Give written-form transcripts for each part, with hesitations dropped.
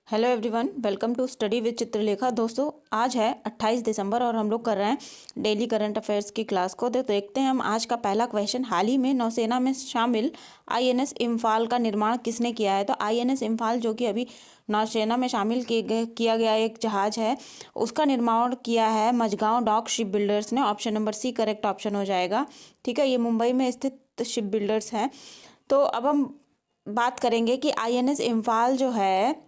Hello everyone, welcome to study with Chitralekha. दोस्तों, आज है 28 दिसंबर और हम लोग कर रहे हैं डेली करंट अफेयर्स की क्लास को। तो देखते हैं हम आज का पहला क्वेश्चन। हाल ही में नौसेना में शामिल आईएनएस इम्फाल का निर्माण किसने किया है? तो आईएनएस इम्फाल जो कि अभी नौसेना में शामिल किया गया एक जहाज़ है, उसका निर्माण किया है मझगांव डॉक शिप बिल्डर्स ने। Option number C correct option हो जाएगा। ठीक है, ये मुंबई में स्थित शिप बिल्डर्स हैं। तो अब हम बात करेंगे कि आईएनएस इम्फाल जो है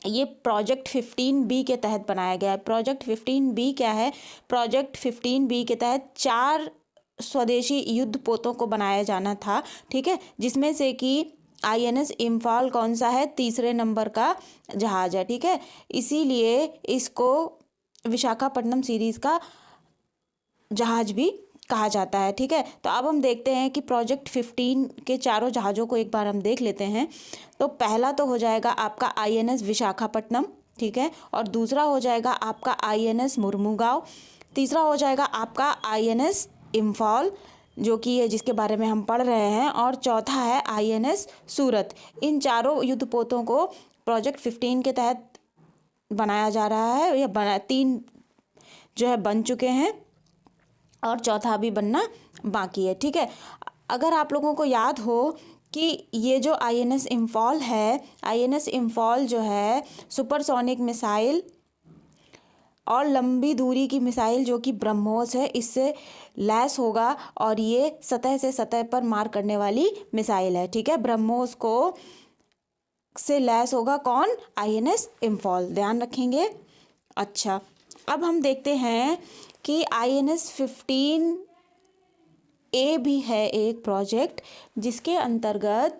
ये प्रोजेक्ट 15B के तहत बनाया गया है। प्रोजेक्ट 15B क्या है? प्रोजेक्ट 15B के तहत 4 स्वदेशी युद्ध पोतों को बनाया जाना था। ठीक है, जिसमें से कि आईएनएस इम्फाल कौन सा है? तीसरे नंबर का जहाज है। ठीक है, इसीलिए इसको विशाखापट्टनम सीरीज का जहाज भी कहा जाता है। ठीक है, तो अब हम देखते हैं कि प्रोजेक्ट 15 के चारों जहाज़ों को एक बार हम देख लेते हैं। तो पहला तो हो जाएगा आपका आईएनएस विशाखापट्टनम, ठीक है, और दूसरा हो जाएगा आपका आईएनएस मुर्मुगांव, तीसरा हो जाएगा आपका आईएनएस इम्फाल जो कि है जिसके बारे में हम पढ़ रहे हैं, और चौथा है आईएनएस सूरत। इन चारों युद्धपोतों को प्रोजेक्ट 15 के तहत बनाया जा रहा है। या 3 जो है बन चुके हैं और चौथा भी बनना बाकी है। ठीक है, अगर आप लोगों को याद हो कि ये जो आईएनएस इम्फाल है, आईएनएस इम्फाल जो है सुपरसोनिक मिसाइल और लंबी दूरी की मिसाइल जो कि ब्रह्मोस है, इससे लैस होगा, और ये सतह से सतह पर मार करने वाली मिसाइल है। ठीक है, ब्रह्मोस को से लैस होगा कौन? आईएनएस इम्फाल, ध्यान रखेंगे। अच्छा, अब हम देखते हैं कि आईएनएस 15A भी है एक प्रोजेक्ट जिसके अंतर्गत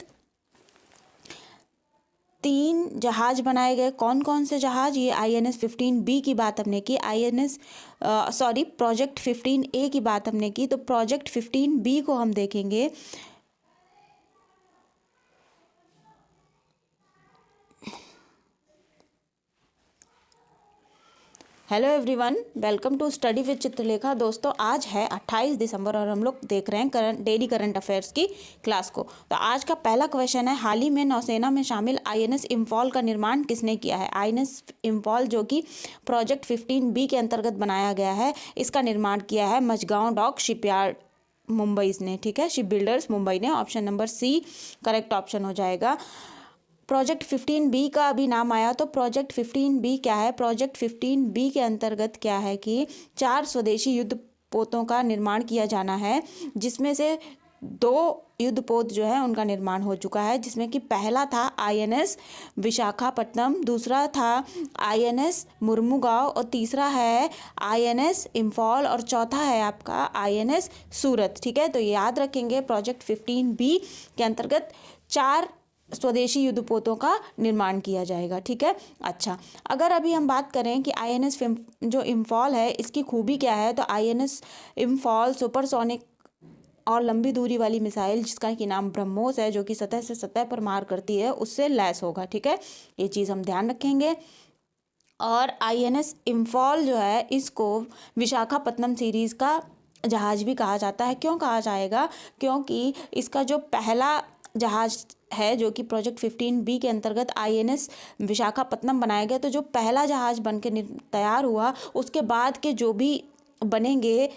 3 जहाज बनाए गए। कौन कौन से जहाज? ये आईएनएस 15B की बात हमने की, प्रोजेक्ट 15A की बात हमने की। तो प्रोजेक्ट 15B को हम देखेंगे। Hello everyone, welcome to study with Chitralekha. दोस्तों, आज है 28 दिसंबर और हम लोग देख रहे हैं डेली करंट अफेयर्स की क्लास को। तो आज का पहला क्वेश्चन है, हाल ही में नौसेना में शामिल आईएनएस इम्फाल का निर्माण किसने किया है? आईएनएस इम्फाल जो कि प्रोजेक्ट 15B के अंतर्गत बनाया गया है, इसका निर्माण किया है मझगांव डॉक शिपयार्ड मुंबई ने। ठीक है, शिप बिल्डर्स मुंबई ने। Option number C correct option हो जाएगा। प्रोजेक्ट 15B का अभी नाम आया, तो प्रोजेक्ट 15B क्या है? प्रोजेक्ट 15B के अंतर्गत क्या है कि 4 स्वदेशी युद्ध पोतों का निर्माण किया जाना है, जिसमें से 2 युद्धपोत जो है उनका निर्माण हो चुका है, जिसमें कि पहला था आईएनएस विशाखापट्टनम, दूसरा था आईएनएस मुर्मुगांव, और तीसरा है आईएनएस इम्फाल, और चौथा है आपका आईएनएस सूरत। ठीक है, तो याद रखेंगे प्रोजेक्ट 15B के अंतर्गत 4 स्वदेशी युद्धपोतों का निर्माण किया जाएगा। ठीक है, अच्छा, अगर अभी हम बात करें कि आईएनएस जो इम्फाल है इसकी खूबी क्या है, तो आईएनएस इम्फाल सुपरसोनिक और लंबी दूरी वाली मिसाइल जिसका कि नाम ब्रह्मोस है, जो कि सतह से सतह पर मार करती है, उससे लैस होगा। ठीक है, ये चीज़ हम ध्यान रखेंगे। और आईएनएस इम्फाल जो है इसको विशाखापट्टनम सीरीज़ का जहाज भी कहा जाता है। क्यों कहा जाएगा? क्योंकि इसका जो पहला जहाज है जो कि प्रोजेक्ट 15B के अंतर्गत आईएनएस विशाखापट्टनम बनाया गया, तो जो पहला जहाज बन के तैयार हुआ, उसके बाद के जो भी बनेंगे,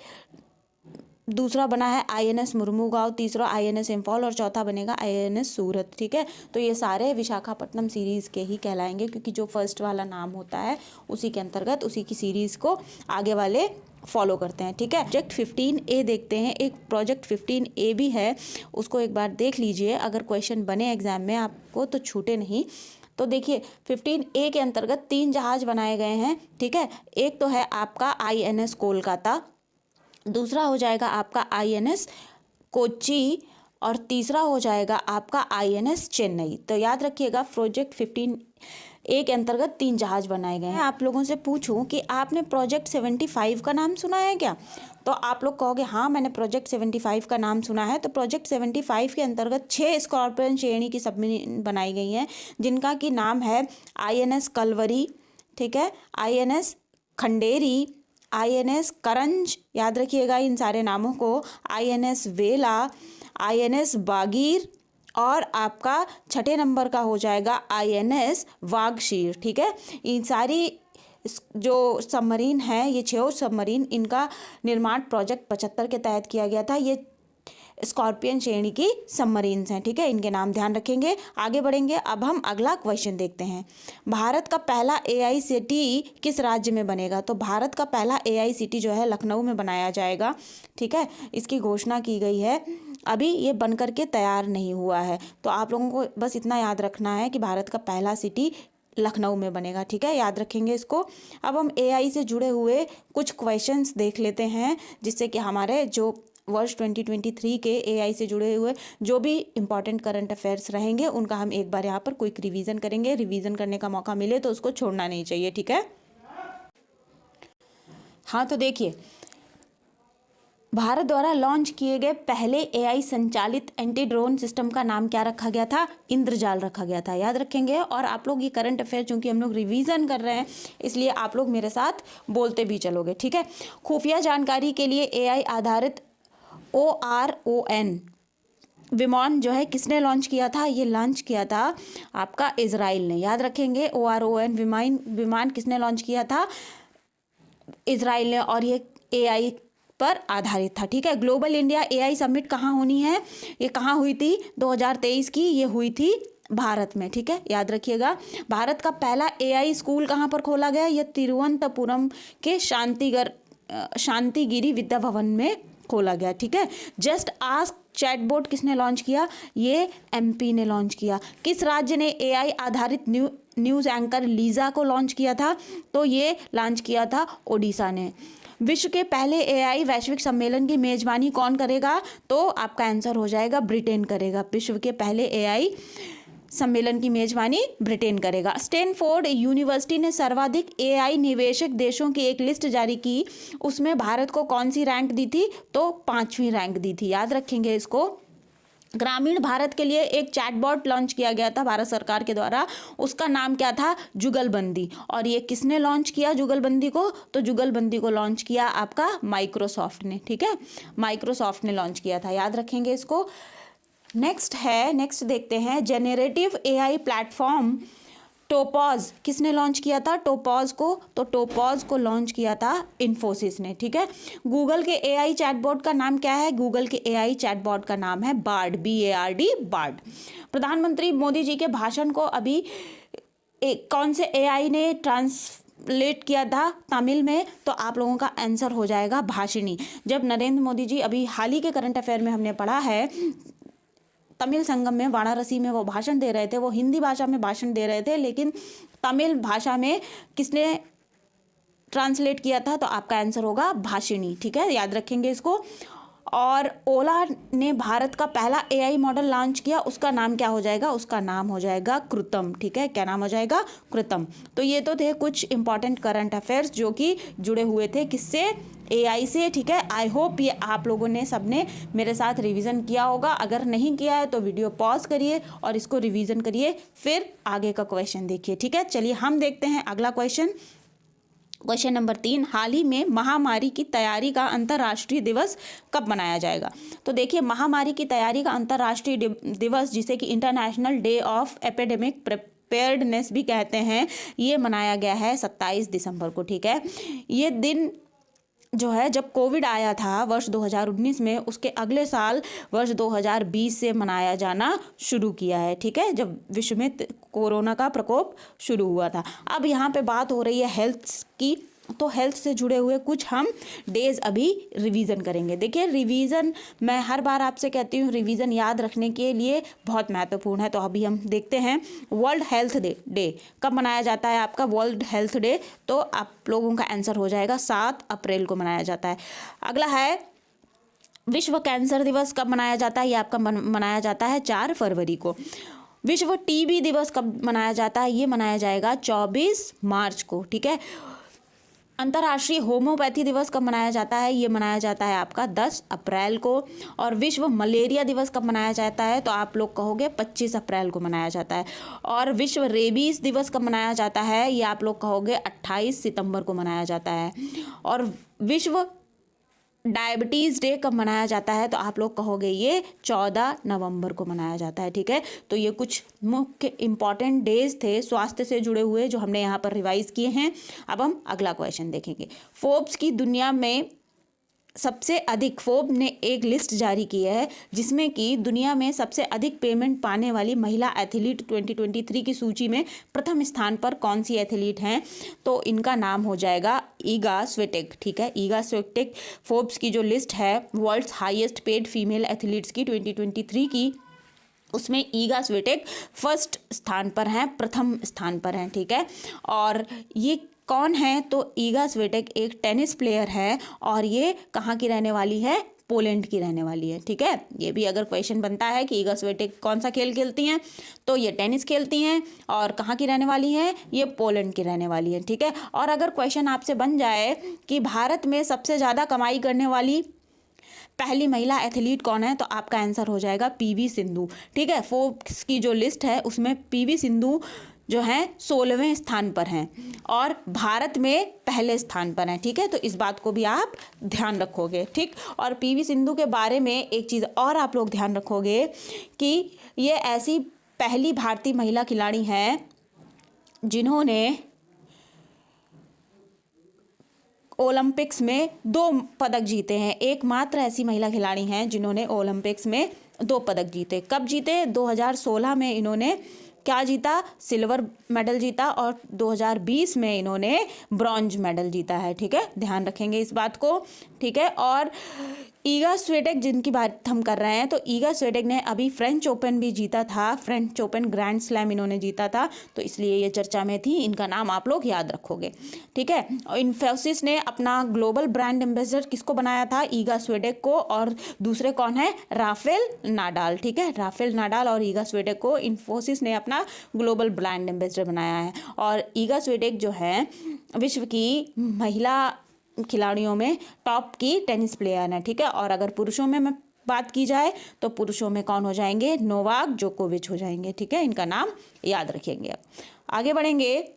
दूसरा बना है आईएनएस मुर्मुगांव, तीसरा आईएनएस इम्फाल, और चौथा बनेगा आईएनएस सूरत। ठीक है, तो ये सारे विशाखापट्टनम सीरीज़ के ही कहलाएंगे, क्योंकि जो फर्स्ट वाला नाम होता है उसी के अंतर्गत उसी की सीरीज़ को आगे वाले फॉलो करते हैं। ठीक है, प्रोजेक्ट 15A देखते हैं। एक प्रोजेक्ट 15A भी है, उसको एक बार देख लीजिए, अगर क्वेश्चन बने एग्जाम में आपको तो छूटे नहीं। तो देखिए 15A के अंतर्गत 3 जहाज बनाए गए हैं। ठीक है, एक तो है आपका आईएनएस कोलकाता, दूसरा हो जाएगा आपका आईएनएस कोच्चि, और तीसरा हो जाएगा आपका आईएनएस चेन्नई। तो याद रखिएगा प्रोजेक्ट 15A के अंतर्गत 3 जहाज बनाए गए हैं। आप लोगों से पूछूं कि आपने प्रोजेक्ट 75 का नाम सुना है क्या? तो आप लोग कहोगे हाँ, मैंने प्रोजेक्ट 75 का नाम सुना है। तो प्रोजेक्ट 75 के अंतर्गत 6 स्कॉर्पियन श्रेणी की सबमरीन बनाई गई हैं, जिनका कि नाम है आईएनएस कलवरी, ठीक है, आईएनएस खंडेरी, आईएनएस करंज, याद रखिएगा इन सारे नामों को, आईएनएस वेला, आईएनएस बागीर, और आपका छठे नंबर का हो जाएगा INS वागशीर। ठीक है, इन सारी जो सबमरीन है, ये 6 सबमरीन, इनका निर्माण प्रोजेक्ट 75 के तहत किया गया था। ये स्कॉर्पियन श्रेणी की सबमरीन्स हैं। ठीक है, इनके नाम ध्यान रखेंगे। आगे बढ़ेंगे, अब हम अगला क्वेश्चन देखते हैं। भारत का पहला AICTE किस राज्य में बनेगा? तो भारत का पहला AICTE जो है लखनऊ में बनाया जाएगा। ठीक है, इसकी घोषणा की गई है, अभी ये बनकर के तैयार नहीं हुआ है। तो आप लोगों को बस इतना याद रखना है कि भारत का पहला सिटी लखनऊ में बनेगा। ठीक है, याद रखेंगे इसको। अब हम AI से जुड़े हुए कुछ क्वेश्चंस देख लेते हैं, जिससे कि हमारे जो वर्ष 2023 के AI से जुड़े हुए जो भी इम्पॉर्टेंट करंट अफेयर्स रहेंगे उनका हम एक बार यहाँ पर क्विक रिवीजन करेंगे। रिवीजन करने का मौका मिले तो उसको छोड़ना नहीं चाहिए। ठीक है, हाँ तो देखिए, भारत द्वारा लॉन्च किए गए पहले AI संचालित एंटी ड्रोन सिस्टम का नाम क्या रखा गया था? इंद्रजाल रखा गया था। याद रखेंगे। और आप लोग ये करंट अफेयर चूंकि हम लोग रिवीजन कर रहे हैं, इसलिए आप लोग मेरे साथ बोलते भी चलोगे। ठीक है, खुफिया जानकारी के लिए AI आधारित ORON विमान जो है किसने लॉन्च किया था? ये लॉन्च किया था आपका इजराइल ने। याद रखेंगे, ORON विमान किसने लॉन्च किया था? इजराइल ने, और ये AI पर आधारित था। ठीक है, ग्लोबल इंडिया AI समिट कहाँ होनी है? ये कहाँ हुई थी? 2023 की ये हुई थी भारत में। ठीक है, याद रखिएगा। भारत का पहला AI स्कूल कहाँ पर खोला गया? ये तिरुवनंतपुरम के शांतिगिरी विद्या भवन में खोला गया। ठीक है, जस्ट आस्क चैटबॉट किसने लॉन्च किया? ये MP ने लॉन्च किया। किस राज्य ने AI आधारित न्यूज़ एंकर लीजा को लॉन्च किया था? तो ये लॉन्च किया था ओडिशा ने। विश्व के पहले AI वैश्विक सम्मेलन की मेजबानी कौन करेगा? तो आपका आंसर हो जाएगा ब्रिटेन करेगा। विश्व के पहले AI सम्मेलन की मेजबानी ब्रिटेन करेगा। स्टैनफोर्ड यूनिवर्सिटी ने सर्वाधिक AI निवेशक देशों की एक लिस्ट जारी की, उसमें भारत को कौन सी रैंक दी थी? तो 5वीं रैंक दी थी। याद रखेंगे इसको। ग्रामीण भारत के लिए एक चैटबॉट लॉन्च किया गया था भारत सरकार के द्वारा, उसका नाम क्या था? जुगलबंदी। और ये किसने लॉन्च किया जुगलबंदी को? तो जुगलबंदी को लॉन्च किया आपका माइक्रोसॉफ्ट ने। ठीक है, माइक्रोसॉफ्ट ने लॉन्च किया था। याद रखेंगे इसको। नेक्स्ट देखते हैं, जेनरेटिव AI प्लेटफॉर्म टोपॉज किसने लॉन्च किया था? टोपॉज को। तो टोपॉज को लॉन्च किया था इन्फोसिस ने। ठीक है, गूगल के AI चैटबॉट का नाम क्या है? गूगल के AI चैटबॉट का नाम है बार्ड, BARD, बार्ड। प्रधानमंत्री मोदी जी के भाषण को अभी कौन से AI ने ट्रांसलेट किया था तमिल में? तो आप लोगों का आंसर हो जाएगा भाषिणी। जब नरेंद्र मोदी जी, अभी हाल ही के करंट अफेयर में हमने पढ़ा है, तमिल संगम में वाराणसी में वो भाषण दे रहे थे, वो हिंदी भाषा में भाषण दे रहे थे, लेकिन तमिल भाषा में किसने ट्रांसलेट किया था? तो आपका आंसर होगा भाषिणी। ठीक है, याद रखेंगे इसको। और ओला ने भारत का पहला AI मॉडल लॉन्च किया, उसका नाम क्या हो जाएगा? उसका नाम हो जाएगा कृतम। ठीक है, क्या नाम हो जाएगा? कृतम। तो ये तो थे कुछ इंपॉर्टेंट करंट अफेयर्स जो कि जुड़े हुए थे किससे? AI से। ठीक है, आई होप ये आप लोगों ने सबने मेरे साथ रिवीजन किया होगा। अगर नहीं किया है तो वीडियो पॉज करिए और इसको रिवीजन करिए, फिर आगे का क्वेश्चन देखिए। ठीक है, चलिए हम देखते हैं अगला क्वेश्चन। क्वेश्चन नंबर 3, हाल ही में महामारी की तैयारी का अंतर्राष्ट्रीय दिवस कब मनाया जाएगा? तो देखिए, महामारी की तैयारी का अंतर्राष्ट्रीय दिवस, जिसे कि international day of epidemic preparedness भी कहते हैं, ये मनाया गया है 27 दिसंबर को। ठीक है, ये दिन जो है जब कोविड आया था वर्ष 2019 में, उसके अगले साल वर्ष 2020 से मनाया जाना शुरू किया है। ठीक है, जब विश्व में कोरोना का प्रकोप शुरू हुआ था। अब यहाँ पे बात हो रही है हेल्थ की, तो हेल्थ से जुड़े हुए कुछ हम डेज अभी रिवीजन करेंगे। देखिए, रिवीजन मैं हर बार आपसे कहती हूँ, रिवीजन याद रखने के लिए बहुत महत्वपूर्ण है। तो अभी हम देखते हैं वर्ल्ड हेल्थ डे कब मनाया जाता है आपका? वर्ल्ड हेल्थ डे, तो आप लोगों का आंसर हो जाएगा 7 अप्रैल को मनाया जाता है। अगला है विश्व कैंसर दिवस कब मनाया जाता है? ये आपका मनाया जाता है 4 फरवरी को। विश्व TB दिवस कब मनाया जाता है? ये मनाया जाएगा 24 मार्च को। ठीक है, अंतर्राष्ट्रीय होम्योपैथी दिवस कब मनाया जाता है? ये मनाया जाता है आपका 10 अप्रैल को। और विश्व मलेरिया दिवस कब मनाया जाता है? तो आप लोग कहोगे 25 अप्रैल को मनाया जाता है। और विश्व रेबीज दिवस कब मनाया जाता है? ये आप लोग कहोगे 28 सितंबर को मनाया जाता है। और विश्व डायबिटीज़ डे कब मनाया जाता है, तो आप लोग कहोगे ये 14 नवंबर को मनाया जाता है। ठीक है, तो ये कुछ मुख्य इंपॉर्टेंट डेज थे स्वास्थ्य से जुड़े हुए जो हमने यहाँ पर रिवाइज किए हैं। अब हम अगला क्वेश्चन देखेंगे। फोर्ब्स की दुनिया में सबसे अधिक, फोर्ब ने एक लिस्ट जारी की है जिसमें कि दुनिया में सबसे अधिक पेमेंट पाने वाली महिला एथलीट 2023 की सूची में प्रथम स्थान पर कौन सी एथलीट हैं, तो इनका नाम हो जाएगा ईगा स्विटेक। ठीक है, ईगा स्विटेक फोर्ब्स की जो लिस्ट है world's highest paid female athletes की 2023 की, उसमें ईगा स्विटेक फर्स्ट स्थान पर हैं, प्रथम स्थान पर हैं। ठीक है, और ये कौन है, तो ईगा स्विटेक एक टेनिस प्लेयर है और ये कहाँ की रहने वाली है, पोलैंड की रहने वाली है। ठीक है, ये भी अगर क्वेश्चन बनता है कि ईगा स्विटेक कौन सा खेल खेलती हैं, तो ये टेनिस खेलती हैं और कहाँ की रहने वाली है, ये पोलैंड की रहने वाली है। ठीक है, और अगर क्वेश्चन आपसे बन जाए कि भारत में सबसे ज़्यादा कमाई करने वाली पहली महिला एथलीट कौन है, तो आपका आंसर हो जाएगा पीवी सिंधु। ठीक है, फोर्ब्स की जो लिस्ट है उसमें पीवी सिंधु जो है 16वें स्थान पर हैं और भारत में पहले स्थान पर हैं। ठीक है, तो इस बात को भी आप ध्यान रखोगे। ठीक, और पीवी सिंधु के बारे में एक चीज़ और आप लोग ध्यान रखोगे कि ये ऐसी पहली भारतीय महिला खिलाड़ी हैं जिन्होंने ओलंपिक्स में 2 पदक जीते हैं। एकमात्र ऐसी महिला खिलाड़ी हैं जिन्होंने ओलंपिक्स में 2 पदक जीते। कब जीते, 2016 में इन्होंने क्या जीता, सिल्वर मेडल जीता और 2020 में इन्होंने ब्रॉन्ज मेडल जीता है। ठीक है, ध्यान रखेंगे इस बात को। ठीक है, और ईगा स्विटेक जिनकी बात हम कर रहे हैं, तो ईगा स्विटेक ने अभी फ्रेंच ओपन भी जीता था, फ्रेंच ओपन ग्रैंड स्लैम इन्होंने जीता था, तो इसलिए ये चर्चा में थी, इनका नाम आप लोग याद रखोगे। ठीक है, और इन्फोसिस ने अपना ग्लोबल ब्रांड एम्बेसडर किसको बनाया था, ईगा स्विटेक को, और दूसरे कौन है, राफेल नाडाल। ठीक है, राफेल नाडाल और ईगा स्विटेक को इन्फोसिस ने अपना ग्लोबल ब्रांड एम्बेसडर बनाया है। और ईगा स्विटेक जो है विश्व की महिला खिलाड़ियों में टॉप की टेनिस प्लेयर हैं। ठीक है, और अगर पुरुषों में बात की जाए तो पुरुषों में कौन हो जाएंगे, नोवाक जोकोविच हो जाएंगे। ठीक है, इनका नाम याद रखेंगे। आगे बढ़ेंगे।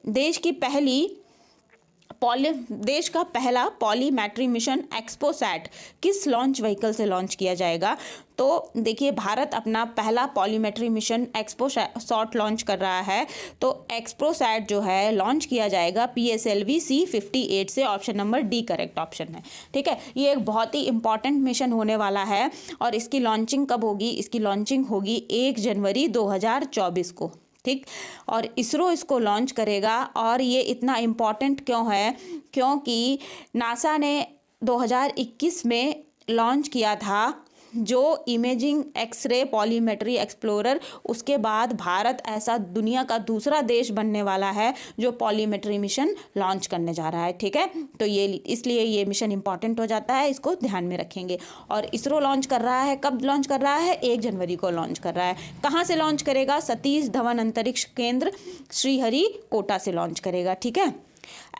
देश का पहला पॉलीमेट्री मिशन एक्सपोसैट किस लॉन्च व्हीकल से लॉन्च किया जाएगा, तो देखिए भारत अपना पहला पॉलीमेट्री मिशन एक्सपोसैट लॉन्च कर रहा है, तो एक्सपोसैट जो है लॉन्च किया जाएगा PSLV C58 से। Option number D correct option है। ठीक है, ये एक बहुत ही इंपॉर्टेंट मिशन होने वाला है और इसकी लॉन्चिंग कब होगी, इसकी लॉन्चिंग होगी 1 जनवरी 2024 को। ठीक, और इसरो इसको लॉन्च करेगा। और ये इतना इम्पॉर्टेंट क्यों है, क्योंकि नासा ने 2021 में लॉन्च किया था जो इमेजिंग एक्सरे पॉलीमेट्री एक्सप्लोरर, उसके बाद भारत ऐसा दुनिया का दूसरा देश बनने वाला है जो पॉलीमेट्री मिशन लॉन्च करने जा रहा है। ठीक है, तो ये इसलिए ये मिशन इंपॉर्टेंट हो जाता है, इसको ध्यान में रखेंगे। और इसरो लॉन्च कर रहा है, कब लॉन्च कर रहा है, 1 जनवरी को लॉन्च कर रहा है। कहाँ से लॉन्च करेगा, सतीश धवन अंतरिक्ष केंद्र श्रीहरिकोटा से लॉन्च करेगा। ठीक है,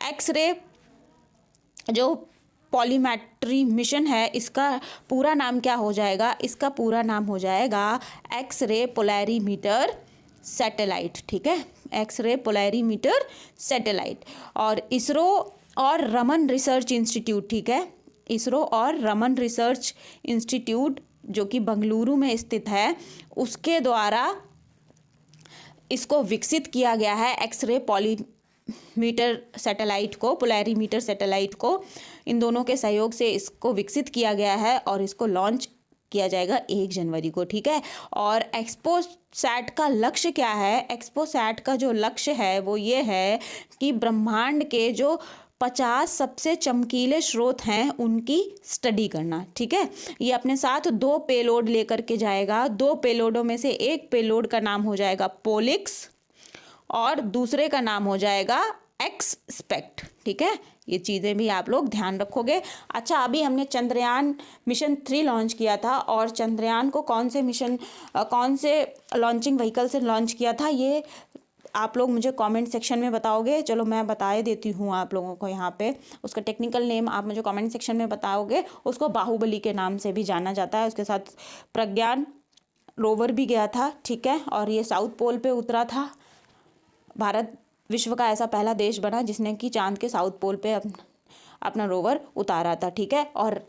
एक्सरे जो पॉलीमेट्री मिशन है इसका पूरा नाम क्या हो जाएगा, इसका पूरा नाम हो जाएगा एक्सरे पोलैरीमीटर सैटेलाइट। ठीक है, एक्सरे पोलैरीमीटर सैटेलाइट। और इसरो और रमन रिसर्च इंस्टीट्यूट, ठीक है, इसरो और रमन रिसर्च इंस्टीट्यूट जो कि बेंगलुरु में स्थित है, उसके द्वारा इसको विकसित किया गया है एक्सरे पॉलीमीटर सैटेलाइट को, पोलैरीमीटर सैटेलाइट को। इन दोनों के सहयोग से इसको विकसित किया गया है और इसको लॉन्च किया जाएगा 1 जनवरी को। ठीक है, और एक्सपोसैट का लक्ष्य क्या है, एक्सपोसैट का जो लक्ष्य है वो ये है कि ब्रह्मांड के जो 50 सबसे चमकीले स्रोत हैं उनकी स्टडी करना। ठीक है, ये अपने साथ 2 पेलोड लेकर के जाएगा। 2 पेलोडों में से एक पेलोड का नाम हो जाएगा पोलिक्स और दूसरे का नाम हो जाएगा एक्सपेक्ट। ठीक है, ये चीज़ें भी आप लोग ध्यान रखोगे। अच्छा, अभी हमने चंद्रयान मिशन 3 लॉन्च किया था और चंद्रयान को कौन से लॉन्चिंग व्हीकल से लॉन्च किया था, ये आप लोग मुझे कमेंट सेक्शन में बताओगे। चलो मैं बताए देती हूँ आप लोगों को, यहाँ पे उसका टेक्निकल नेम आप मुझे कमेंट सेक्शन में बताओगे। उसको बाहुबली के नाम से भी जाना जाता है। उसके साथ प्रज्ञान रोवर भी गया था। ठीक है, और ये साउथ पोल पे उतरा था। भारत विश्व का ऐसा पहला देश बना जिसने कि चांद के साउथ पोल पे अपना रोवर उतारा था। ठीक है, और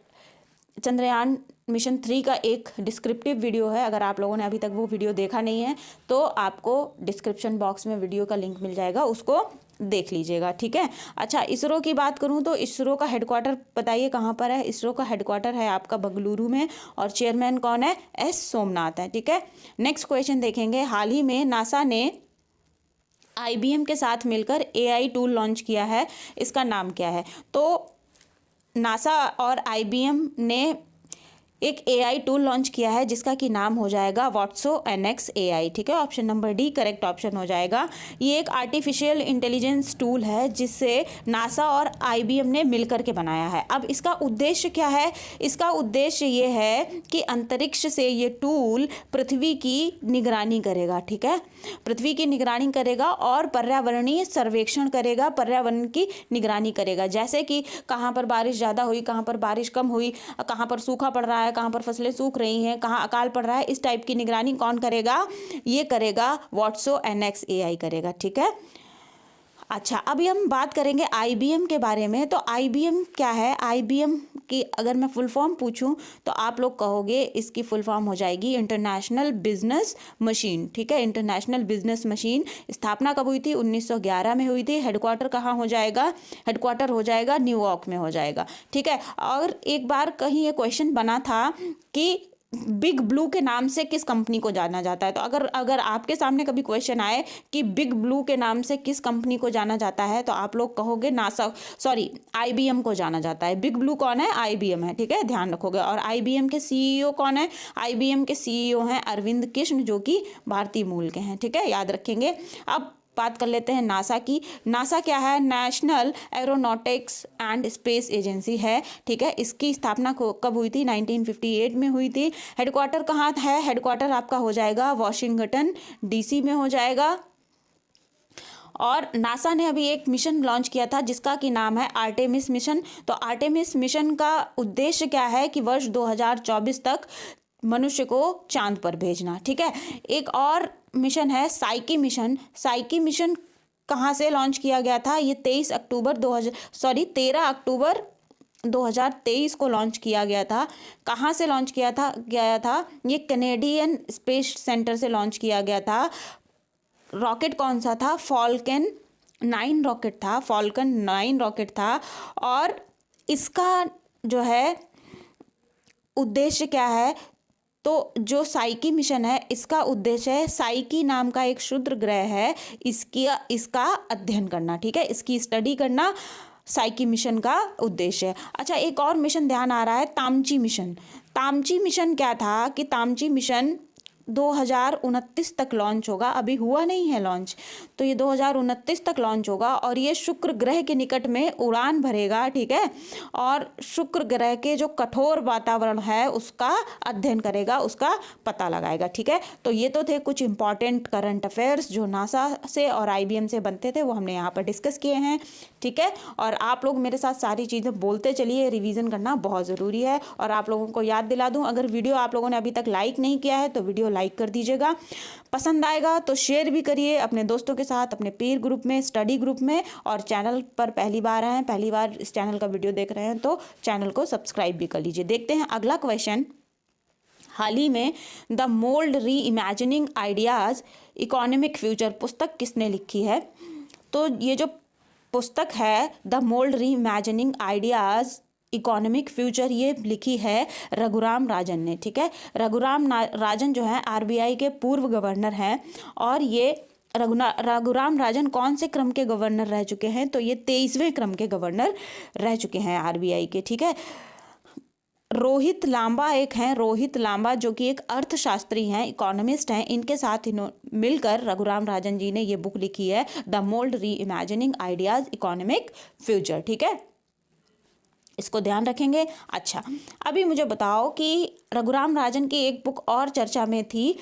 चंद्रयान मिशन 3 का एक डिस्क्रिप्टिव वीडियो है। अगर आप लोगों ने अभी तक वो वीडियो देखा नहीं है तो आपको डिस्क्रिप्शन बॉक्स में वीडियो का लिंक मिल जाएगा, उसको देख लीजिएगा, ठीक है। अच्छा, इसरो की बात करूं तो इसरो का हेडक्वार्टर बताइए कहाँ पर है। इसरो का हेडक्वार्टर है आपका बेंगलुरु में और चेयरमैन कौन है, एस सोमनाथ है, ठीक है। नेक्स्ट क्वेश्चन देखेंगे। हाल ही में नासा ने IBM के साथ मिलकर AI टूल लॉन्च किया है, इसका नाम क्या है। तो नासा और IBM ने एक AI टूल लॉन्च किया है जिसका कि नाम हो जाएगा वॉट्सो NX AI, ठीक है। Option number D correct option हो जाएगा। ये एक आर्टिफिशियल इंटेलिजेंस टूल है जिससे नासा और IBM ने मिलकर के बनाया है। अब इसका उद्देश्य क्या है, इसका उद्देश्य ये है कि अंतरिक्ष से ये टूल पृथ्वी की निगरानी करेगा, ठीक है। पृथ्वी की निगरानी करेगा और पर्यावरणीय सर्वेक्षण करेगा, पर्यावरण की निगरानी करेगा, जैसे कि कहाँ पर बारिश ज़्यादा हुई, कहाँ पर बारिश कम हुई, कहाँ पर सूखा पड़ रहा है, कहाँ पर फसलें सूख रही हैं, कहाँ अकाल पड़ रहा है। इस टाइप की निगरानी कौन करेगा, ये करेगा वॉट्सो NX AI करेगा, ठीक है। अच्छा, अभी हम बात करेंगे IBM के बारे में। तो IBM क्या है, IBM की अगर मैं फुल फॉर्म पूछूं तो आप लोग कहोगे इसकी फुल फॉर्म हो जाएगी इंटरनेशनल बिजनेस मशीन, ठीक है। International business machine. स्थापना कब हुई थी, 1911 में हुई थी। हेडक्वार्टर कहाँ हो जाएगा, हेडक्वार्टर हो जाएगा न्यूयॉर्क में हो जाएगा, ठीक है। और एक बार कहीं ये क्वेश्चन बना था कि बिग ब्लू के नाम से किस कंपनी को जाना जाता है। तो अगर आपके सामने कभी क्वेश्चन आए कि बिग ब्लू के नाम से किस कंपनी को जाना जाता है तो आप लोग कहोगे IBM को जाना जाता है। बिग ब्लू कौन है, IBM है, ठीक है, ध्यान रखोगे। और IBM के CEO कौन है, IBM के CEO हैं अरविंद कृष्ण, जो कि भारतीय मूल के हैं, ठीक है, याद रखेंगे। अब बात कर लेते हैं नासा की। नासा क्या है, national aeronautics and space agency है, ठीक है। इसकी स्थापना कब हुई थी, 1958 में हुई थी। हेडक्वार्टर कहाँ है, हेडक्वार्टर आपका हो जाएगा वाशिंगटन DC में हो जाएगा। और नासा ने अभी एक मिशन लॉन्च किया था जिसका कि नाम है आर्टेमिस मिशन। तो आर्टेमिस मिशन का उद्देश्य क्या है कि वर्ष 2024 तक मनुष्य को चांद पर भेजना, ठीक है। एक और मिशन है साइकी मिशन। साइकी मिशन कहाँ से लॉन्च किया गया था, ये 13 अक्टूबर 2023 को लॉन्च किया गया था। कहाँ से लॉन्च गया था, ये कैनेडियन स्पेस सेंटर से लॉन्च किया गया था। रॉकेट कौन सा था, फॉल्कन 9 रॉकेट था, फॉल्कन 9 रॉकेट था। और इसका जो है उद्देश्य क्या है, तो जो साइकी मिशन है इसका उद्देश्य है, साइकी नाम का एक क्षुद्र ग्रह है, इसका अध्ययन करना, ठीक है, इसकी स्टडी करना साइकी मिशन का उद्देश्य है। अच्छा, एक और मिशन ध्यान आ रहा है, तामची मिशन। तामची मिशन क्या था कि तामची मिशन 2029 तक लॉन्च होगा, अभी हुआ नहीं है लॉन्च, तो ये 2029 तक लॉन्च होगा और ये शुक्र ग्रह के निकट में उड़ान भरेगा, ठीक है। और शुक्र ग्रह के जो कठोर वातावरण है उसका अध्ययन करेगा, उसका पता लगाएगा, ठीक है। तो ये तो थे कुछ इंपॉर्टेंट करंट अफेयर्स जो नासा से और IBM से बनते थे, वो हमने यहाँ पर डिस्कस किए हैं, ठीक है। और आप लोग मेरे साथ सारी चीज़ें बोलते चलिए, रिवीजन करना बहुत ज़रूरी है। और आप लोगों को याद दिला दूँ, अगर वीडियो आप लोगों ने अभी तक लाइक नहीं किया है तो वीडियो लाइक कर दीजिएगा, पसंद आएगा तो शेयर भी करिए अपने दोस्तों के साथ, अपने पीर ग्रुप में, स्टडी ग्रुप में। और चैनल पर पहली बार आए हैं, पहली बार इस चैनल का वीडियो देख रहे हैं तो चैनल को सब्सक्राइब भी कर लीजिए। देखते हैं अगला क्वेश्चन। हाल ही में द मोल्ड री इमेजिनिंग आइडियाज़ इकोनॉमिक फ्यूचर पुस्तक किसने लिखी है। तो ये जो पुस्तक है द मोल्ड री इमेजिनिंग आइडियाज़ इकोनॉमिक फ्यूचर, ये लिखी है रघुराम राजन ने, ठीक है। रघुराम राजन जो है RBI के पूर्व गवर्नर हैं और ये रघुराम राजन कौन से क्रम के गवर्नर रह चुके हैं, तो ये 23वें क्रम के गवर्नर रह चुके हैं RBI के, ठीक है। रोहित लांबा एक हैं, रोहित लांबा जो कि एक अर्थशास्त्री हैं, इकोनॉमिस्ट हैं, इनके साथ मिलकर रघुराम राजन जी ने ये बुक लिखी है द मोल्ड री इमेजिनिंग आइडियाज़ इकोनॉमिक फ्यूचर, ठीक है, इसको ध्यान रखेंगे। अच्छा, अभी मुझे बताओ कि रघुराम राजन की एक बुक और चर्चा में थी,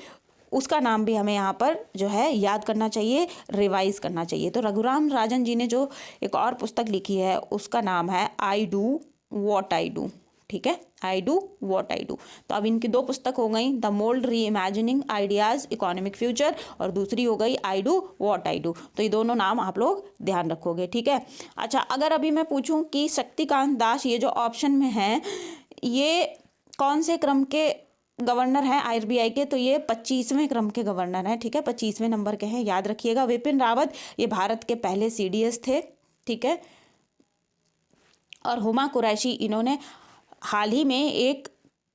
उसका नाम भी हमें यहाँ पर जो है याद करना चाहिए, रिवाइज करना चाहिए। तो रघुराम राजन जी ने जो एक और पुस्तक लिखी है उसका नाम है I do what I do, ठीक है, I do what I do. तो अब इनकी 2 पुस्तक हो गई, द मोल्ड री इमेजिनिंग आइडियाज़ इकोनॉमिक फ्यूचर और दूसरी हो गई I do what I do. तो ये दोनों नाम आप लोग ध्यान रखोगे, ठीक है। अच्छा, अगर अभी मैं पूछूं कि शक्तिकांत दास, ये जो ऑप्शन में है, ये कौन से क्रम के गवर्नर हैं आरबीआई के? तो ये 25वें क्रम के गवर्नर हैं, ठीक है, 25वें नंबर के हैं, याद रखिएगा। विपिन रावत ये भारत के पहले सीडीएस थे, ठीक है। और हुमा कुरैशी, इन्होंने हाल ही में एक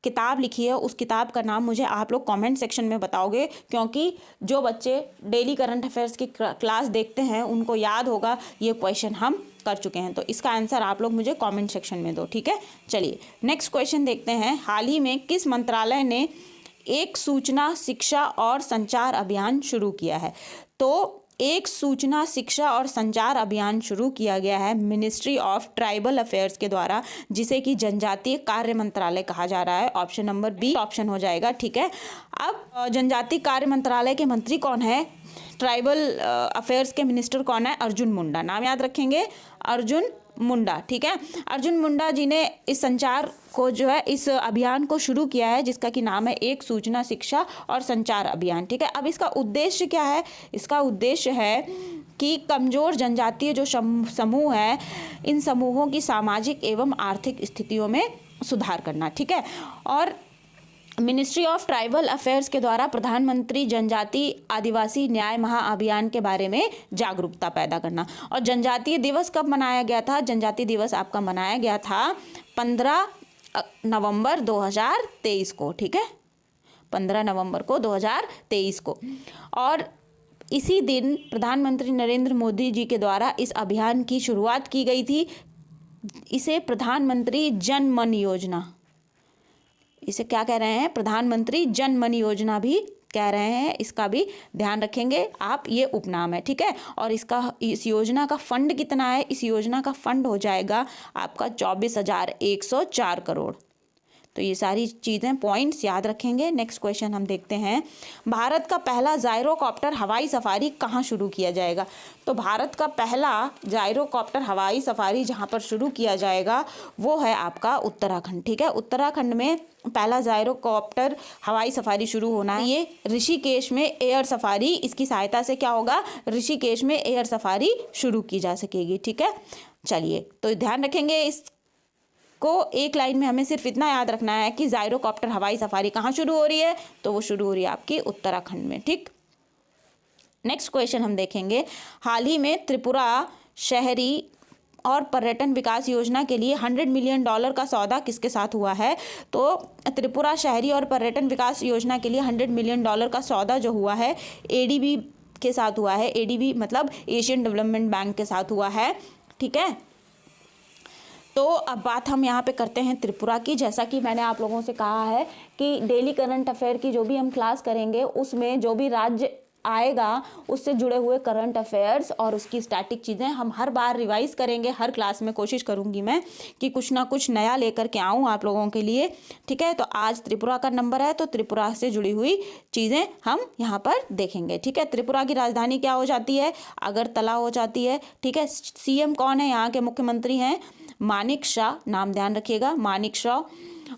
किताब लिखी है, उस किताब का नाम मुझे आप लोग कमेंट सेक्शन में बताओगे, क्योंकि जो बच्चे डेली करंट अफेयर्स की क्लास देखते हैं उनको याद होगा ये क्वेश्चन हम कर चुके हैं। तो इसका आंसर आप लोग मुझे कमेंट सेक्शन में दो, ठीक है। चलिए नेक्स्ट क्वेश्चन देखते हैं। हाल ही में किस मंत्रालय ने एक सूचना शिक्षा और संचार अभियान शुरू किया है? तो एक सूचना शिक्षा और संचार अभियान शुरू किया गया है मिनिस्ट्री ऑफ ट्राइबल अफेयर्स के द्वारा, जिसे कि जनजातीय कार्य मंत्रालय कहा जा रहा है। ऑप्शन नंबर बी ऑप्शन हो जाएगा, ठीक है। अब जनजातीय कार्य मंत्रालय के मंत्री कौन है? ट्राइबल अफेयर्स के मिनिस्टर कौन है? अर्जुन मुंडा, नाम याद रखेंगे, अर्जुन मुंडा, ठीक है। अर्जुन मुंडा जी ने इस संचार को जो है, इस अभियान को शुरू किया है, जिसका कि नाम है एक सूचना शिक्षा और संचार अभियान, ठीक है। अब इसका उद्देश्य क्या है? इसका उद्देश्य है कि कमजोर जनजातीय जो समूह है, इन समूहों की सामाजिक एवं आर्थिक स्थितियों में सुधार करना, ठीक है। और मिनिस्ट्री ऑफ ट्राइबल अफेयर्स के द्वारा प्रधानमंत्री जनजातीय आदिवासी न्याय महाअभियान के बारे में जागरूकता पैदा करना। और जनजातीय दिवस कब मनाया गया था? जनजातीय दिवस आपका मनाया गया था 15 नवंबर 2023 को, ठीक है, 15 नवंबर को 2023 को। और इसी दिन प्रधानमंत्री नरेंद्र मोदी जी के द्वारा इस अभियान की शुरुआत की गई थी। इसे प्रधानमंत्री जन मन योजना, इसे क्या कह रहे हैं? प्रधानमंत्री जन मन योजना भी कह रहे हैं। इसका भी ध्यान रखेंगे आप, ये उपनाम है, ठीक है। और इस योजना का फंड कितना है? इस योजना का फंड हो जाएगा आपका 24,104 करोड़। तो ये सारी चीज़ें पॉइंट्स याद रखेंगे। नेक्स्ट क्वेश्चन हम देखते हैं। भारत का पहला जायरोकॉप्टर हवाई सफारी कहाँ शुरू किया जाएगा? तो भारत का पहला जायरोकॉप्टर हवाई सफारी जहाँ पर शुरू किया जाएगा वो है आपका उत्तराखंड, ठीक है। उत्तराखंड में पहला जायरोकॉप्टर हवाई सफारी शुरू होना है। ये ऋषिकेश में एयर सफारी, इसकी सहायता से क्या होगा? ऋषिकेश में एयर सफारी शुरू की जा सकेगी, ठीक है। चलिए, तो ध्यान रखेंगे इस को एक लाइन में हमें सिर्फ इतना याद रखना है कि जायरोकॉप्टर हवाई सफारी कहाँ शुरू हो रही है? तो वो शुरू हो रही है आपकी उत्तराखंड में, ठीक। नेक्स्ट क्वेश्चन हम देखेंगे। हाल ही में त्रिपुरा शहरी और पर्यटन विकास योजना के लिए $100 मिलियन का सौदा किसके साथ हुआ है? तो त्रिपुरा शहरी और पर्यटन विकास योजना के लिए $100 मिलियन का सौदा जो हुआ है एडीबी के साथ हुआ है। एडीबी मतलब एशियन डेवलपमेंट बैंक के साथ हुआ है, ठीक है। तो अब बात हम यहाँ पे करते हैं त्रिपुरा की। जैसा कि मैंने आप लोगों से कहा है कि डेली करंट अफेयर की जो भी हम क्लास करेंगे उसमें जो भी राज्य आएगा उससे जुड़े हुए करंट अफेयर्स और उसकी स्टैटिक चीज़ें हम हर बार रिवाइज करेंगे। हर क्लास में कोशिश करूँगी मैं कि कुछ ना कुछ नया लेकर के आऊँ आप लोगों के लिए, ठीक है। तो आज त्रिपुरा का नंबर है, तो त्रिपुरा से जुड़ी हुई चीज़ें हम यहाँ पर देखेंगे, ठीक है। त्रिपुरा की राजधानी क्या हो जाती है? अगरतला हो जाती है, ठीक है। सीएम कौन है? यहाँ के मुख्यमंत्री हैं मानिक शाह, नाम ध्यान रखिएगा, मानिक शाह।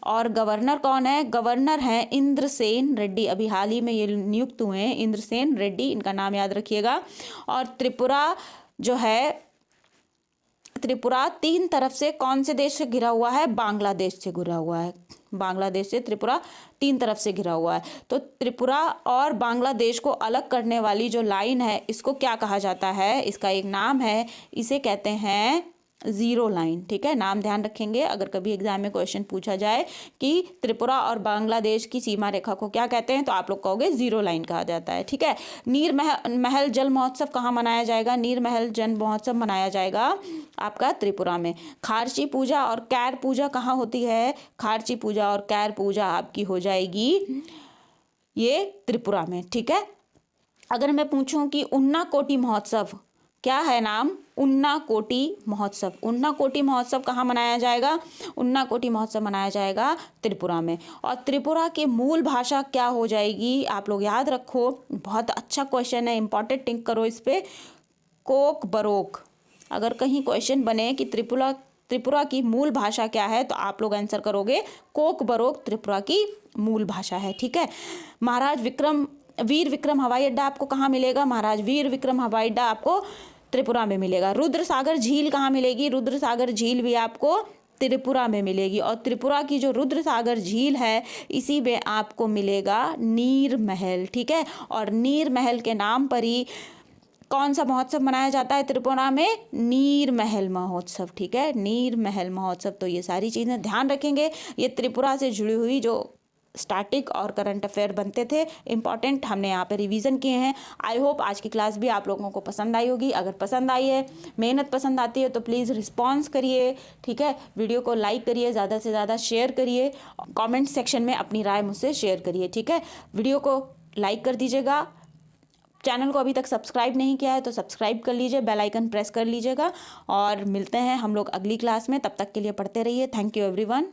और गवर्नर कौन है? गवर्नर हैं इंद्रसेन रेड्डी, अभी हाल ही में ये नियुक्त हुए हैं, इंद्रसेन रेड्डी, इनका नाम याद रखिएगा। और त्रिपुरा जो है, त्रिपुरा 3 तरफ से कौन से देश से घिरा हुआ है? बांग्लादेश से घिरा हुआ है। बांग्लादेश से त्रिपुरा 3 तरफ से घिरा हुआ है। तो त्रिपुरा और बांग्लादेश को अलग करने वाली जो लाइन है इसको क्या कहा जाता है? इसका एक नाम है, इसे कहते हैं जीरो लाइन, ठीक है। नाम ध्यान रखेंगे, अगर कभी एग्जाम में क्वेश्चन पूछा जाए कि त्रिपुरा और बांग्लादेश की सीमा रेखा को क्या कहते हैं, तो आप लोग कहोगे जीरो लाइन कहा जाता है, ठीक है। नीर महल जल महोत्सव कहाँ मनाया जाएगा? नीर महल जल महोत्सव मनाया जाएगा आपका त्रिपुरा में। खारची पूजा और कैर पूजा कहाँ होती है? खारची पूजा और कैर पूजा आपकी हो जाएगी ये त्रिपुरा में, ठीक है। अगर मैं पूछूं कि उन्नाकोटी महोत्सव क्या है नाम? उन्नाकोटी महोत्सव। उन्नाकोटी महोत्सव कहाँ मनाया जाएगा? उन्नाकोटी महोत्सव मनाया जाएगा त्रिपुरा में। और त्रिपुरा की मूल भाषा क्या हो जाएगी? आप लोग याद रखो, बहुत अच्छा क्वेश्चन है, इंपॉर्टेंट टिक करो इस पे। Coke baroque. अगर कहीं क्वेश्चन बने कि त्रिपुरा की मूल भाषा क्या है, तो आप लोग आंसर करोगे कोक बरोक त्रिपुरा की मूल भाषा है, ठीक है। महाराज वीर विक्रम हवाई अड्डा आपको कहाँ मिलेगा? महाराज वीर विक्रम हवाई अड्डा आपको त्रिपुरा में मिलेगा। रुद्र सागर झील कहाँ मिलेगी? रुद्र सागर झील भी आपको त्रिपुरा में मिलेगी। और त्रिपुरा की जो रुद्र सागर झील है इसी में आपको मिलेगा नीर महल, ठीक है। और नीर महल के नाम पर ही कौन सा महोत्सव मनाया जाता है त्रिपुरा में? नीर महल महोत्सव, ठीक है, नीर महल महोत्सव। तो ये सारी चीज़ें ध्यान रखेंगे। ये त्रिपुरा से जुड़ी हुई जो स्टैटिक और करंट अफेयर बनते थे इंपॉर्टेंट, हमने यहाँ पे रिवीजन किए हैं। आई होप आज की क्लास भी आप लोगों को पसंद आई होगी। अगर पसंद आई है, मेहनत पसंद आती है तो प्लीज़ रिस्पॉन्स करिए, ठीक है। वीडियो को लाइक करिए, ज़्यादा से ज़्यादा शेयर करिए, कमेंट सेक्शन में अपनी राय मुझसे शेयर करिए, ठीक है। वीडियो को लाइक कर दीजिएगा, चैनल को अभी तक सब्सक्राइब नहीं किया है तो सब्सक्राइब कर लीजिए, बेल आइकन प्रेस कर लीजिएगा। और मिलते हैं हम लोग अगली क्लास में, तब तक के लिए पढ़ते रहिए। Thank you everyone.